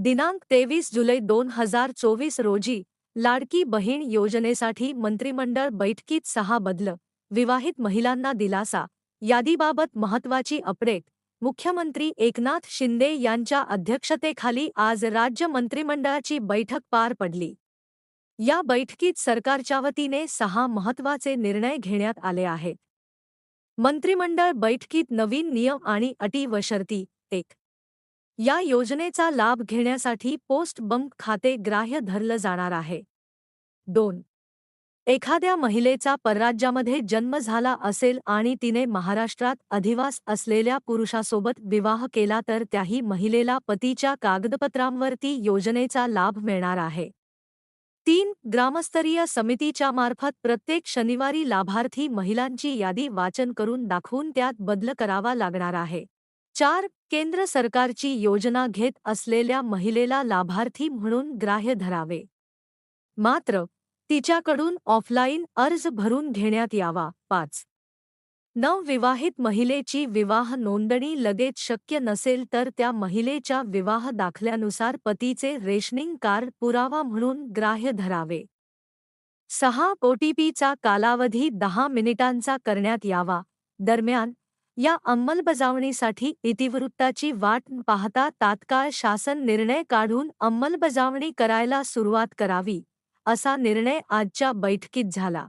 दिनांक 23 जुलै 2024 रोजी लाडकी बहीण योजनेसाठी मंत्रिमंडळ बैठकीत 6 बदल, विवाहित महिलांना दिलासा यादीबाबत महत्त्वाची अपडेट. मुख्यमंत्री एकनाथ शिंदे यांच्या अध्यक्षतेखाली आज राज्य मंत्रिमंडळाची बैठक पार पडली. या बैठकीत सरकारच्या वतीने 6 महत्त्वाचे निर्णय घेण्यात आले आहेत. मंत्रिमंडळ बैठकीत नवीन नियम आणि अटी व शर्ती. 1. या योजनेचा लाभ घेण्यासाठी पोस्ट बंक खाते ग्राह्य धरलं जाणार आहे. 2. एखाद्या महिलेचा परराज्यामध्ये जन्म झाला असेल आणि तिने महाराष्ट्रात अधिवास असलेल्या पुरुषासोबत विवाह केला तर त्याही महिलेला पतीच्या कागदपत्रांवरती योजनेचा लाभ मिळणार आहे. 3. ग्रामस्तरीय समितीच्या मार्फत प्रत्येक शनिवारी लाभार्थी महिलांची यादी वाचन करून दाखवून त्यात बदल करावा लागणार आहे. 4. केंद्र सरकारची योजना घेत असलेल्या महिलेला लाभार्थी म्हणून ग्राह्य धरावे. मात्र तिच्याकडून ऑफलाईन अर्ज भरून घेण्यात यावा. 5. नवविवाहित महिलेची विवाह नोंदणी लगेच शक्य नसेल तर त्या महिलेच्या विवाह दाखल्यानुसार पतीचे रेशनिंग कार्ड पुरावा म्हणून ग्राह्य धरावे. 6. OTPचा कालावधी 10 मिनिटांचा करण्यात यावा. दरम्यान या अंमलबजावणीसाठी इतिवृत्ताची वाट पाहता तात्काळ शासन निर्णय काढून अंमलबजावणी करायला सुरुवात करावी, असा निर्णय आजच्या बैठकीत झाला.